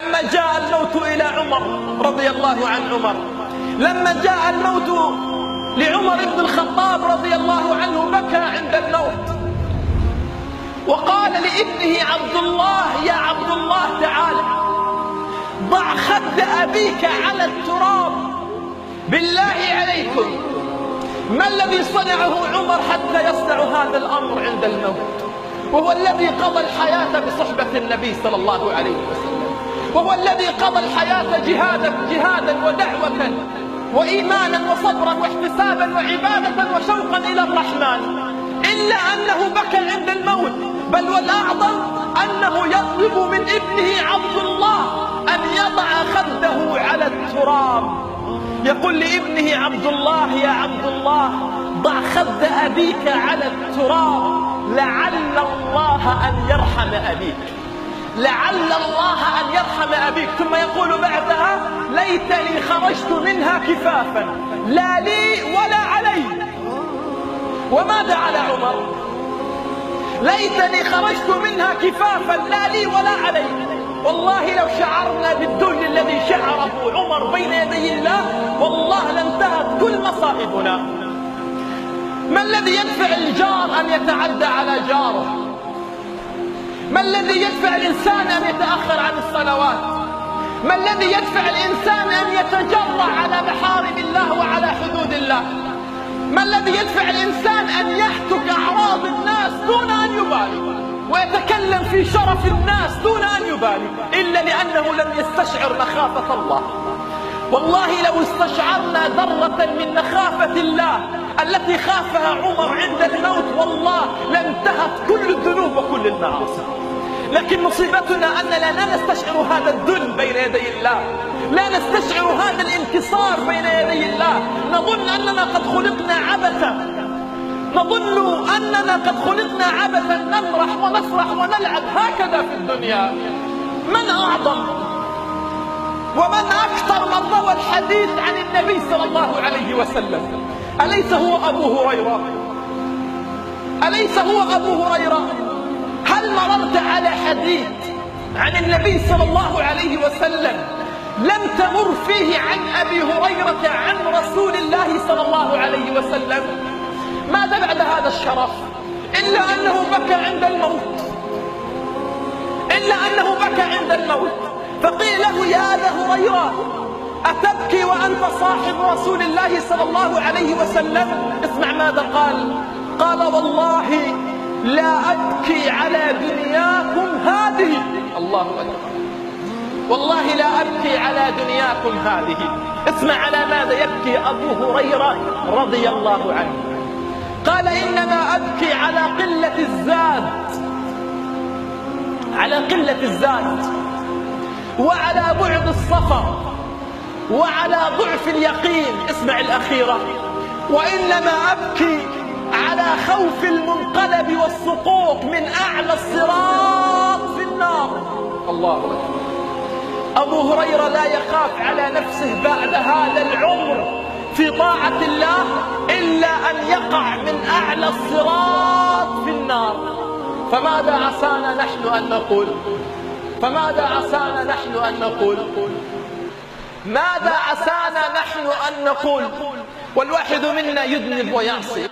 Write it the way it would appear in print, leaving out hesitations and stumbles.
لما جاء الموت إلى عمر رضي الله عن عمر، لما جاء الموت لعمر بن الخطاب رضي الله عنه بكى عند الموت وقال لابنه عبد الله: يا عبد الله تعال ضع خد أبيك على التراب، بالله عليكم ما الذي صنعه عمر حتى يصنع هذا الأمر عند الموت؟ وهو الذي قضى الحياة بصحبة النبي صلى الله عليه وسلم، وهو الذي قضى الحياة جهادا ودعوة وإيمانا وصبرا واحتسابا وعبادة وشوقا إلى الرحمن، إلا أنه بكى عند الموت. بل والأعظم أنه يطلب من ابنه عبد الله أن يضع خده على التراب، يقول لابنه عبد الله: يا عبد الله ضع خد أبيك على التراب لعل الله أن يرحم أبيك، لعل الله أن يرحم أبيك. ثم يقول بعدها: ليتني خرجت منها كفافا لا لي ولا علي. وماذا على عمر؟ ليتني خرجت منها كفافا لا لي ولا علي. والله لو شعرنا بالذل الذي شعره عمر بين يدي الله والله لانتهت كل مصائبنا. ما الذي يدفع الجار أن يتعدى على جاره؟ ما الذي يدفع الإنسان أن يتأخر عن الصلوات؟ ما الذي يدفع الإنسان أن يتجرأ على محارم الله وعلى حدود الله؟ ما الذي يدفع الإنسان أن يحتك أعراض الناس دون أن يبالي ويتكلم في شرف الناس دون أن يبالي، إلا لأنه لم يستشعر مخافة الله؟ والله لو استشعرنا ذرة من مخافة الله التي خافها عمر عند الموت والله لانتهت كل الذنوب وكل المعاصي. لكن مصيبتنا أننا لا نستشعر هذا الذل بين يدي الله، لا نستشعر هذا الانكسار بين يدي الله. نظن أننا قد خلقنا عبثا، نظن أننا قد خلقنا عبثا، نمرح ونفرح ونلعب هكذا في الدنيا. من أعظم ومن أكثر من روى الحديث عن النبي صلى الله عليه وسلم؟ أليس هو أبو هريرة؟ أليس هو أبو هريرة؟ هل مررت على حديث عن النبي صلى الله عليه وسلم لم تمر فيه عن أبي هريرة عن رسول الله صلى الله عليه وسلم؟ ماذا بعد هذا الشرف إلا أنه بكى عند الموت، إلا أنه بكى عند الموت. فقيل له: يا أبا هريرة أتبكي وأنت صاحب رسول الله صلى الله عليه وسلم؟ اسمع ماذا قال: قال: والله لا أبكي على دنياكم هذه. الله أكبر. والله لا أبكي على دنياكم هذه. اسمع على ماذا يبكي أبو هريرة رضي الله عنه. قال: إنما أبكي على قلة الزاد، على قلة الزاد وعلى بعد السفر وعلى ضعف اليقين. اسمع الأخيرة: وإنما أبكي على خوف المنقلب والسقوط من أعلى الصراط في النار. الله أكبر. أبو هريرة لا يخاف على نفسه بعد هذا العمر في طاعة الله إلا أن يقع من أعلى الصراط في النار. فماذا عسانا نحن أن نقول؟ فماذا عسانا نحن أن نقول؟ ماذا عسانا نحن أن نقول والواحد منا يذنب ويعصي؟